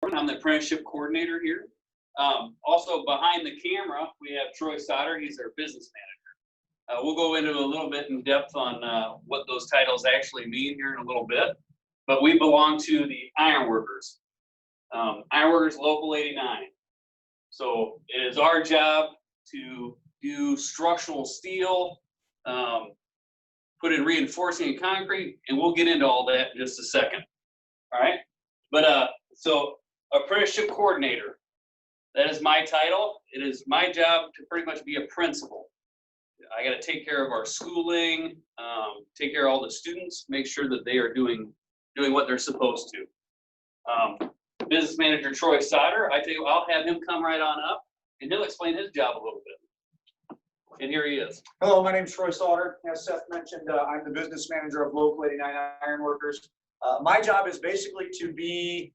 Gorman. I'm the Apprenticeship Coordinator here. Also behind the camera, we have Troy Sauter. He's our business manager. We'll go into a little bit in depth on what those titles actually mean here in a little bit. But we belong to the Ironworkers. Ironworkers Local 89. So it is our job to do structural steel, put in reinforcing and concrete, and we'll get into all that in just a second. All right. But so Apprenticeship Coordinator, that is my title. It is my job to pretty much be a principal. I got to take care of our schooling, take care of all the students, make sure that they are doing what they're supposed to. Business Manager Troy Sauter, I tell you, I'll have him come right on up, and he'll explain his job a little bit. And here he is. Hello, my name is Troy Sauter. As Seth mentioned, I'm the business manager of Local 89 Ironworkers. My job is basically to be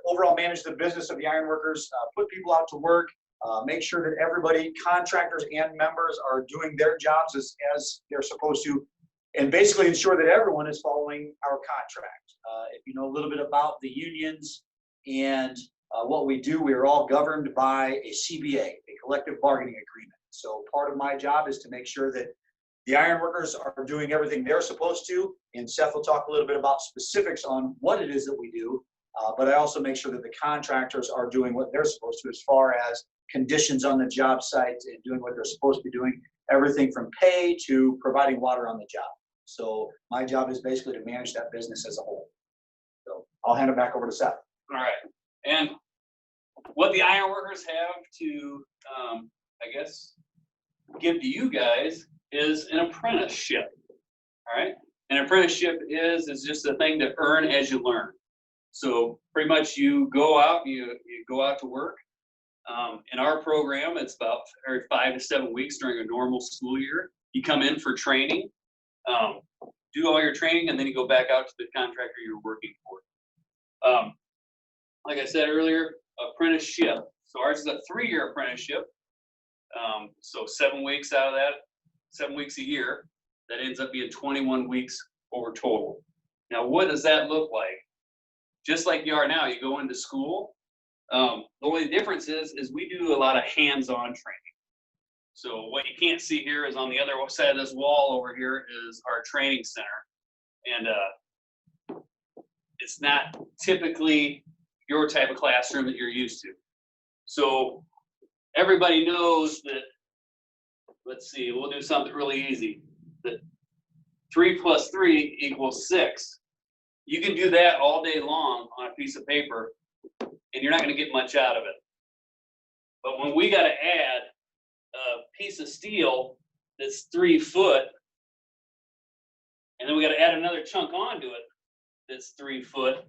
overall manage the business of the Ironworkers, put people out to work, make sure that everybody, contractors and members, are doing their jobs as they're supposed to, and basically ensure that everyone is following our contract. If you know a little bit about the unions and what we do, we are all governed by a CBA, a collective bargaining agreement. So part of my job is to make sure that the Ironworkers are doing everything they're supposed to, and Seth will talk a little bit about specifics on what it is that we do, but I also make sure that the contractors are doing what they're supposed to as far as conditions on the job site and doing what they're supposed to be doing, everything from pay to providing water on the job. So my job is basically to manage that business as a whole. So I'll hand it back over to Seth. All right. And what the Ironworkers have to, I guess, give to you guys is an apprenticeship. All right. An apprenticeship is just a thing to earn as you learn. So pretty much you go out, you go out to work. In our program, it's about every 5 to 7 weeks during a normal school year. You come in for training, do all your training, and then you go back out to the contractor you're working for. Like I said earlier, apprenticeship. So ours is a 3-year apprenticeship. So 7 weeks out of that, 7 weeks a year, that ends up being 21 weeks over total. Now, what does that look like? Just like you are now, you go into school. The only difference is we do a lot of hands-on training. So what you can't see here is on the other side of this wall over here is our training center. And it's not typically your type of classroom that you're used to. So everybody knows that, let's see, we'll do something really easy, that 3 + 3 = 6. You can do that all day long on a piece of paper, and you're not going to get much out of it. But when we got to add a piece of steel that's 3 foot, and then we got to add another chunk onto it that's 3 foot,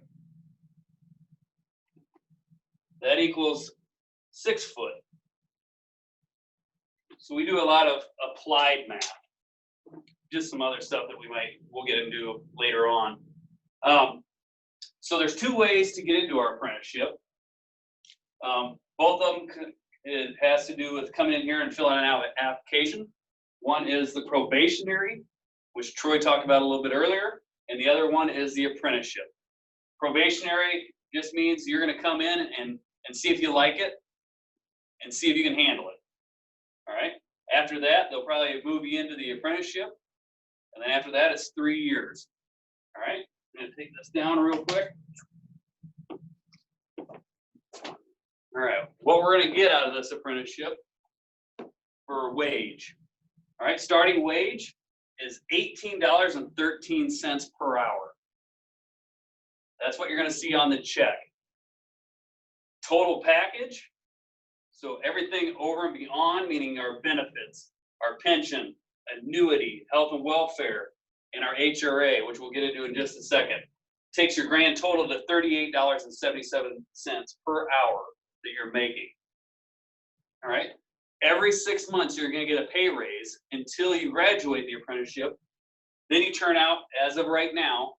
that equals 6 foot. So we do a lot of applied math, just some other stuff that we'll get into later on. So there's 2 ways to get into our apprenticeship. Both of them, it has to do with coming in here and filling out an application. One is the probationary, which Troy talked about a little bit earlier, and the other one is the apprenticeship. Probationary just means you're going to come in and see if you like it and see if you can handle it. All right. After that, they'll probably move you into the apprenticeship, and then after that, it's 3 years. All right. I'm going to take this down real quick. All right, what we're going to get out of this apprenticeship for wage. All right, starting wage is $18.13 per hour. That's what you're going to see on the check. Total package, so everything over and beyond, meaning our benefits, our pension, annuity, health and welfare, and our HRA, which we'll get into in just a second, takes your grand total to $38.77 per hour that you're making. All right. Every 6 months, you're going to get a pay raise until you graduate the apprenticeship. Then you turn out, as of right now,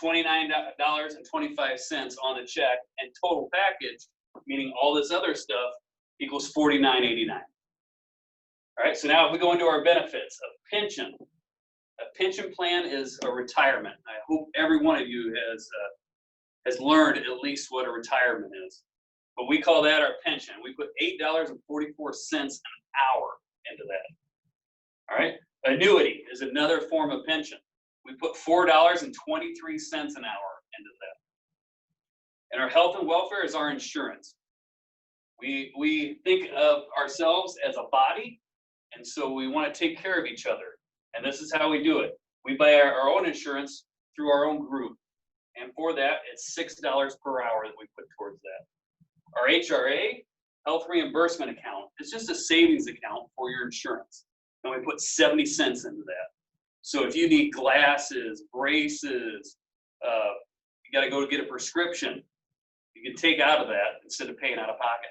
$29.25 on the check, and total package, meaning all this other stuff, equals $49.89. All right. So now if we go into our benefits, a pension plan is a retirement. I hope every one of you has has learned at least what a retirement is. But we call that our pension. We put $8.44 an hour into that. All right. Annuity is another form of pension. We put $4.23 an hour into that. And our health and welfare is our insurance. We think of ourselves as a body, and so we want to take care of each other. And this is how we do it. We buy our own insurance through our own group. And for that, it's $6 per hour that we put towards that. Our HRA, health reimbursement account, is just a savings account for your insurance. And we put 70 cents into that. So if you need glasses, braces, you got to go get a prescription, you can take out of that instead of paying out of pocket.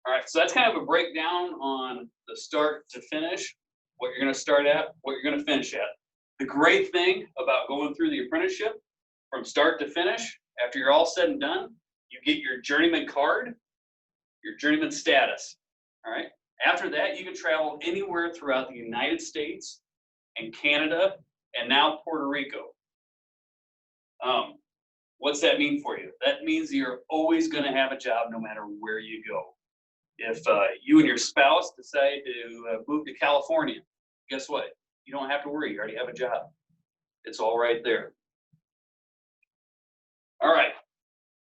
All right, so that's kind of a breakdown on the start to finish, what you're going to start at, what you're going to finish at. The great thing about going through the apprenticeship from start to finish, after you're all said and done, you get your journeyman card, your journeyman status. All right. After that, you can travel anywhere throughout the United States and Canada and now Puerto Rico. What's that mean for you? That means you're always going to have a job no matter where you go. If you and your spouse decide to move to California, guess what? You don't have to worry. You already have a job. It's all right there. All right.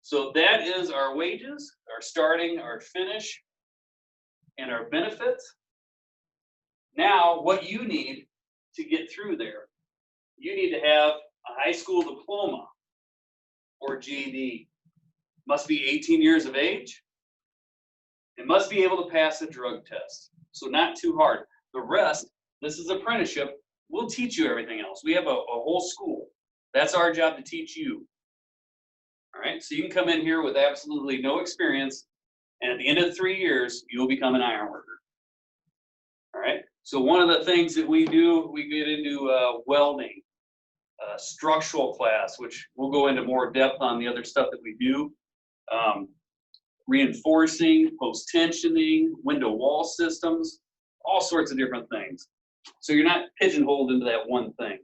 So that is our wages, our starting, our finish, and our benefits. Now, what you need to get through there, you need to have a high school diploma or GED. Must be 18 years of age. It must be able to pass a drug test. So not too hard. The rest, this is apprenticeship. We'll teach you everything else. We have a whole school. That's our job to teach you. All right, so you can come in here with absolutely no experience, and at the end of the 3 years, you'll become an ironworker. All right, so one of the things that we do, we get into welding, structural class, which we'll go into more depth on the other stuff that we do, reinforcing, post-tensioning, window wall systems, all sorts of different things. So you're not pigeonholed into that one thing.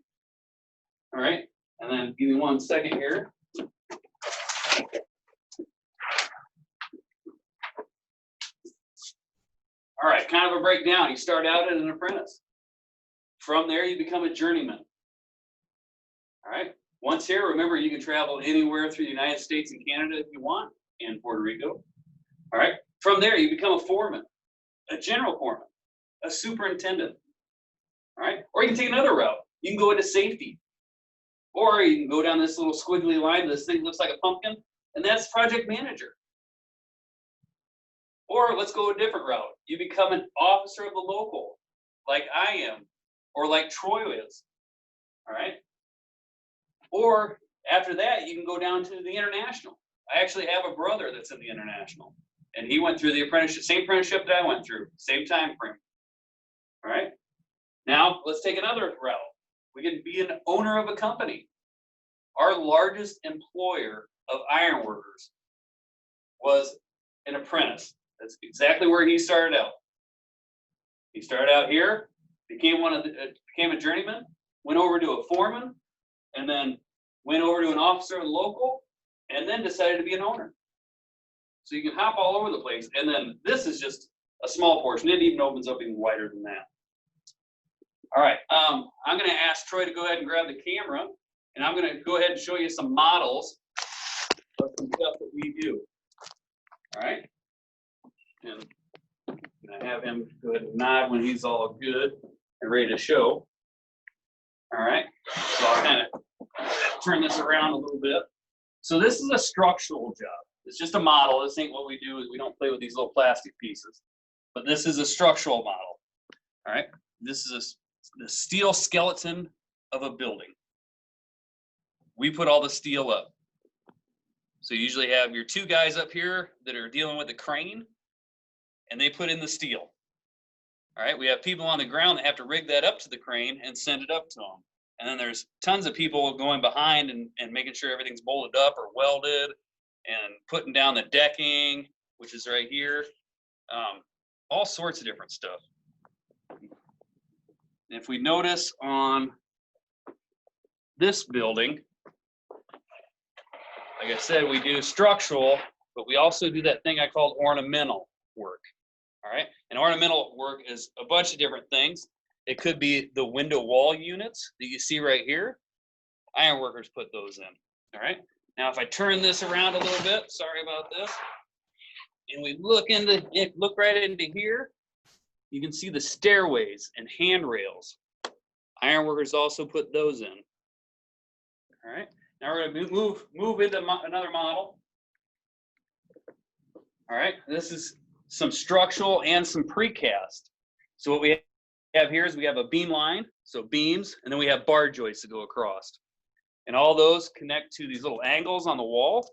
All right, and then give me 1 second here. All right, kind of a breakdown. You start out as an apprentice. From there, you become a journeyman. All right, once here, remember you can travel anywhere through the United States and Canada if you want, and Puerto Rico. All right, from there, you become a foreman, a general foreman, a superintendent. All right, or you can take another route. You can go into safety, or you can go down this little squiggly line. This thing looks like a pumpkin, and that's project manager. Or let's go a different route. You become an officer of the local, like I am, or like Troy is. All right. Or after that, you can go down to the international. I actually have a brother that's in the international, and he went through the apprenticeship, same apprenticeship that I went through, same time frame. All right. Now let's take another route. We can be an owner of a company. Our largest employer of ironworkers was an apprentice. That's exactly where he started out. He started out here, became a journeyman, went over to a foreman, and then went over to an officer of the local, and then decided to be an owner. So you can hop all over the place. And then this is just a small portion. It even opens up even wider than that. All right, I'm going to ask Troy to go ahead and grab the camera, and I'm going to go ahead and show you some models of some stuff that we do. All right. And I have him go ahead and nod when he's all good and ready to show. All right, so I'll kind of turn this around a little bit. So this is a structural job. It's just a model. This ain't what we do. We don't play with these little plastic pieces. But this is a structural model. All right, this is the steel skeleton of a building. We put all the steel up. So you usually have your 2 guys up here that are dealing with the crane, and they put in the steel. All right, we have people on the ground that have to rig that up to the crane and send it up to them. And then there's tons of people going behind and making sure everything's bolted up or welded and putting down the decking, which is right here. All sorts of different stuff. And if we notice on this building, like I said, we do structural, but we also do that thing I call ornamental work. All right, and ornamental work is a bunch of different things. It could be the window wall units that you see right here. Ironworkers put those in. All right, now if I turn this around a little bit, sorry about this, and we look right into here, you can see the stairways and handrails. Ironworkers also put those in. All right, now we're going to move into another model. All right, this is some structural and some precast. So what we have here is we have a beam line, so beams, and then we have bar joists that go across. And all those connect to these little angles on the wall.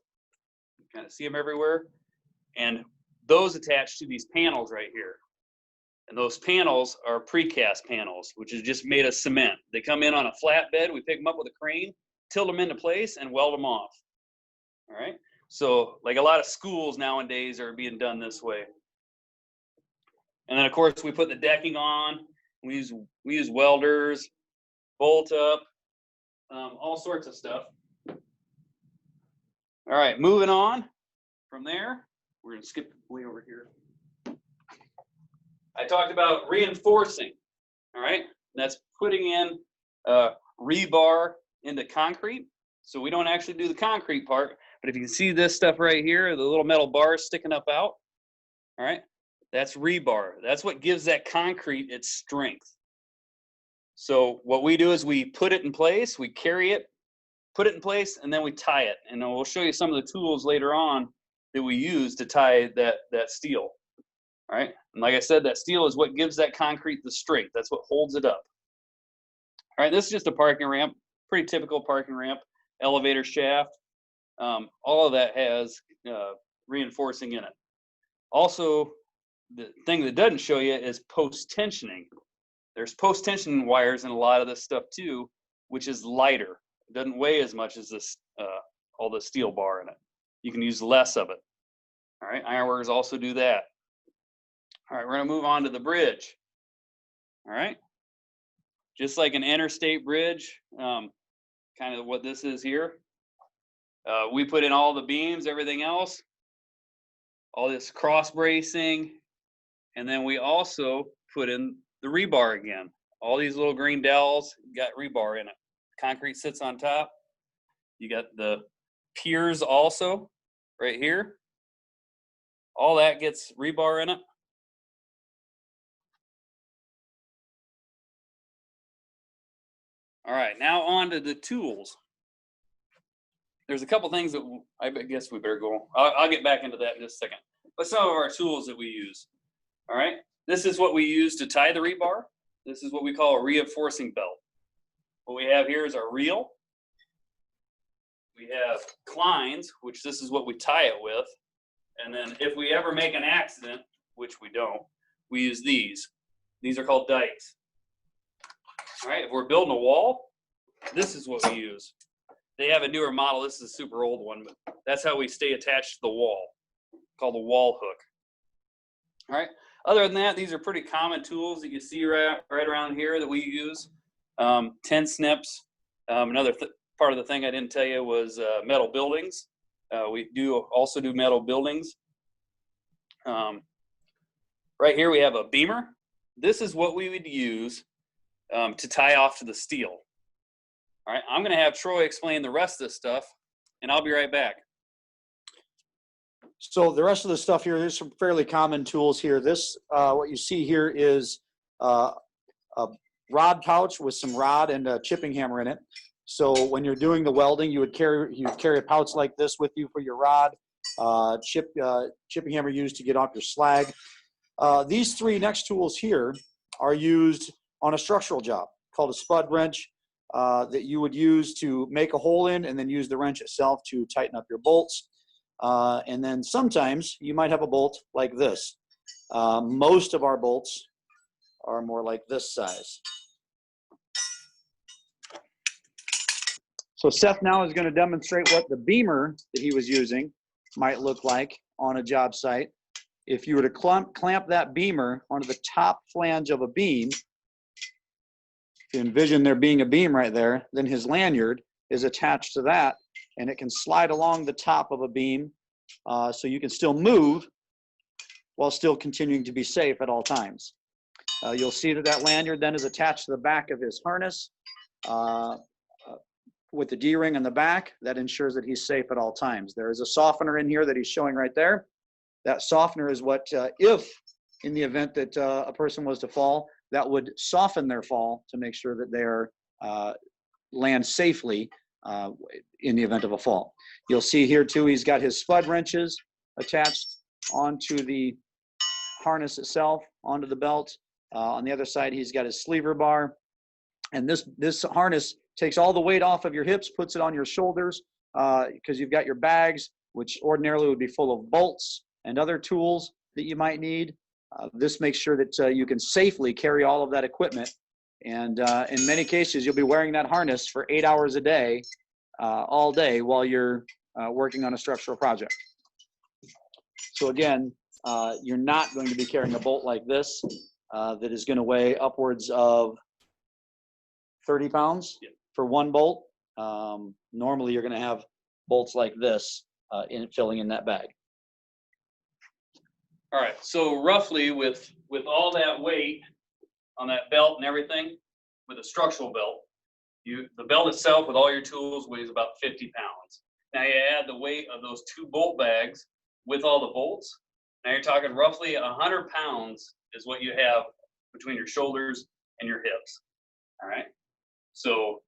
You kind of see them everywhere. And those attach to these panels right here. And those panels are precast panels, which is just made of cement. They come in on a flatbed. We pick them up with a crane, tilt them into place, and weld them off. All right. So like a lot of schools nowadays are being done this way. And then of course we put the decking on. We use welders, bolt up, all sorts of stuff. All right, moving on from there, we're gonna skip way over here. I talked about reinforcing. All right, and that's putting in rebar into concrete. So we don't actually do the concrete part, but if you can see this stuff right here, the little metal bars sticking up out, all right, that's rebar. That's what gives that concrete its strength. So what we do is we put it in place, we carry it, put it in place, and then we tie it. And we'll show you some of the tools later on that we use to tie that steel. All right, and like I said, that steel is what gives that concrete the strength. That's what holds it up. All right, this is just a parking ramp, pretty typical parking ramp, elevator shaft. All of that has reinforcing in it. Also, the thing that doesn't show you is post-tensioning. There's post-tension wires in a lot of this stuff too, which is lighter. It doesn't weigh as much as this, all the steel bar in it. You can use less of it. All right, ironworkers also do that. All right, we're gonna move on to the bridge. All right, just like an interstate bridge, kind of what this is here. We put in all the beams, everything else, all this cross bracing, and then we also put in the rebar again. All these little green dowels got rebar in it. Concrete sits on top. You got the piers also right here. All that gets rebar in it. All right, now on to the tools. There's a couple things that I guess we better go. I'll get back into that in just a second. But some of our tools that we use. All right, this is what we use to tie the rebar. This is what we call a reinforcing belt. What we have here is our reel. We have clines, which this is what we tie it with. And then if we ever make an accident, which we don't, we use these. These are called dikes. All right, if we're building a wall, this is what we use. They have a newer model. This is a super old one, but that's how we stay attached to the wall, called the wall hook. All right. Other than that, these are pretty common tools that you see right around here that we use. 10 snips. Another part of the thing I didn't tell you was metal buildings. We also do metal buildings. Right here we have a beamer. This is what we would use to tie off to the steel. All right, I'm going to have Troy explain the rest of this stuff, and I'll be right back. So the rest of the stuff here, there's some fairly common tools here. This, what you see here is a rod pouch with some rod and a chipping hammer in it. So when you're doing the welding, you'd carry a pouch like this with you for your rod, chipping hammer used to get off your slag. These three next tools here are used on a structural job called a spud wrench that you would use to make a hole in, and then use the wrench itself to tighten up your bolts. And then sometimes you might have a bolt like this. Most of our bolts are more like this size. So Seth now is going to demonstrate what the beamer that he was using might look like on a job site. If you were to clamp that beamer onto the top flange of a beam, if you envision there being a beam right there, then his lanyard is attached to that, and it can slide along the top of a beam, so you can still move while still continuing to be safe at all times. You'll see that that lanyard then is attached to the back of his harness with the D-ring on the back. That ensures that he's safe at all times. There is a softener in here that he's showing right there. That softener is what, if in the event that a person was to fall, that would soften their fall to make sure that they are land safely in the event of a fall. You'll see here too, he's got his spud wrenches attached onto the harness itself, onto the belt. On the other side, he's got his sleever bar. And this harness takes all the weight off of your hips, puts it on your shoulders, because you've got your bags, which ordinarily would be full of bolts and other tools that you might need. This makes sure that you can safely carry all of that equipment. And in many cases, you'll be wearing that harness for 8 hours a day, all day, while you're working on a structural project. So again, you're not going to be carrying a bolt like this that is going to weigh upwards of 30 pounds for one bolt. Normally, you're going to have bolts like this filling in that bag. All right, so roughly with all that weight on that belt and everything, with a structural belt, the belt itself with all your tools weighs about 50 pounds. Now you add the weight of those 2 bolt bags with all the bolts. Now you're talking roughly 100 pounds is what you have between your shoulders and your hips. All right. So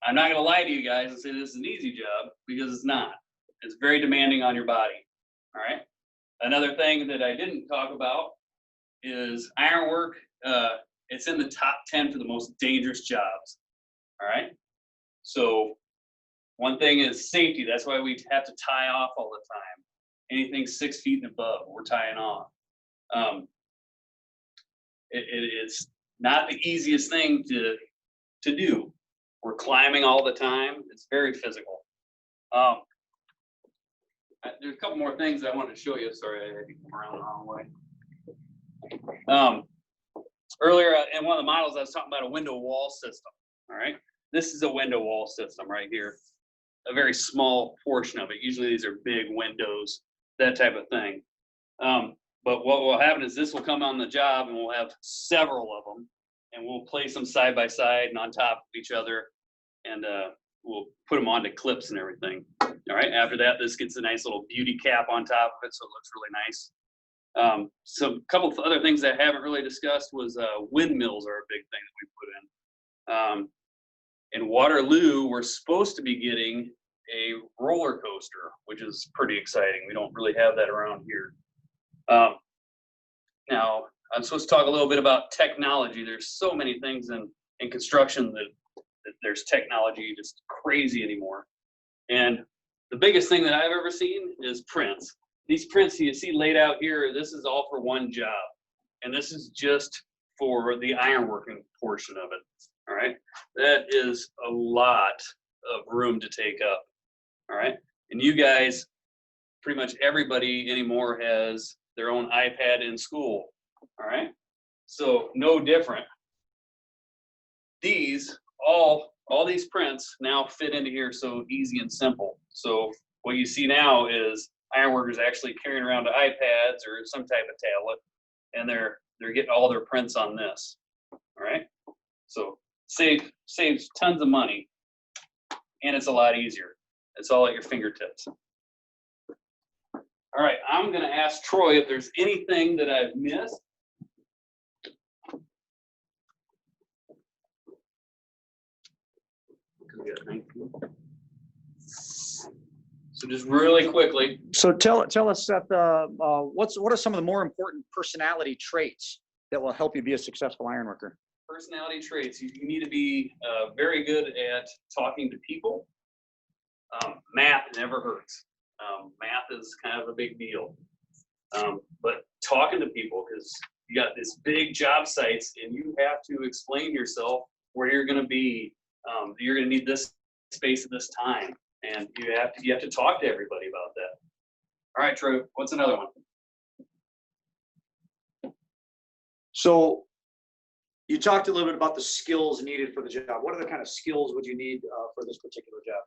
I'm not going to lie to you guys and say this is an easy job, because it's not. It's very demanding on your body. All right. Another thing that I didn't talk about is ironwork. It's in the top 10 for the most dangerous jobs. All right. So one thing is safety. That's why we have to tie off all the time. Anything 6 feet and above, we're tying off. It's not the easiest thing to do. We're climbing all the time. It's very physical. There's a couple more things I wanted to show you. Sorry, I had to come around the wrong way. Earlier in one of the models, I was talking about a window wall system. All right, this is a window wall system right here. A very small portion of it. Usually these are big windows, that type of thing. But what will happen is this will come on the job, and we'll have several of them, and we'll place them side by side and on top of each other, and we'll put them onto clips and everything. All right. After that, this gets a nice little beauty cap on top of it, so it looks really nice. So a couple of other things that I haven't really discussed was windmills are a big thing that we put in. In Waterloo, we're supposed to be getting a roller coaster, which is pretty exciting. We don't really have that around here. Now, I'm supposed to talk a little bit about technology. There's so many things in construction that there's technology just crazy anymore. And the biggest thing that I've ever seen is prints. These prints you see laid out here, this is all for one job. And this is just for the ironworking portion of it. All right. That is a lot of room to take up. All right. And you guys, pretty much everybody anymore has their own iPad in school. All right. So no different. These, all these prints now fit into here so easy and simple. So what you see now is ironworkers actually carrying around iPads or some type of tablet, and they're getting all their prints on this. All right. So saves tons of money, and it's a lot easier. It's all at your fingertips. All right, I'm going to ask Troy if there's anything that I've missed. So just really quickly. So tell us, Seth, what are some of the more important personality traits that will help you be a successful ironworker? Personality traits. You need to be very good at talking to people. Math never hurts. Math is kind of a big deal. But talking to people, because you got this big job sites and you have to explain yourself where you're going to be. You're going to need this space at this time, and you have to talk to everybody about that. All right, Troy, what's another one? So you talked a little bit about the skills needed for the job. What other kind of skills would you need for this particular job?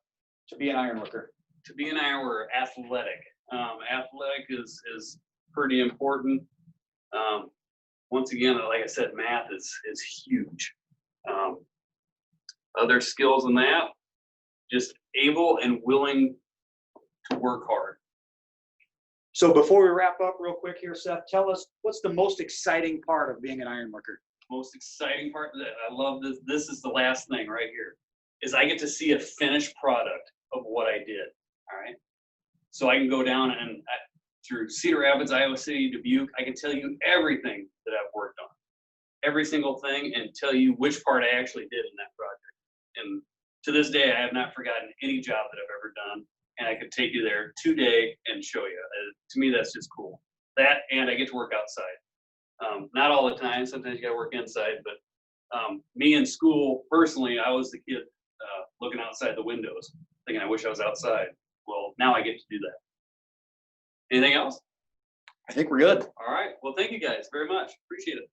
to be an ironworker? To be an ironworker, athletic. Athletic is pretty important. Once again, like I said, math is huge. Other skills in that, just able and willing to work hard. So before we wrap up real quick here, Seth, tell us what's the most exciting part of being an ironworker? Most exciting part that I love this is the last thing right here, is I get to see a finished product of what I did. All right. So I can go down and through Cedar Rapids, Iowa City, Dubuque, I can tell you everything that I've worked on, every single thing, and tell you which part I actually did in that project. And to this day, I have not forgotten any job that I've ever done. And I could take you there today and show you. To me, that's just cool. That, and I get to work outside. Not all the time. Sometimes you got to work inside. But me in school, personally, I was the kid looking outside the windows, thinking I wish I was outside. Well, now I get to do that. Anything else? I think we're good. All right. Well, thank you guys very much. Appreciate it.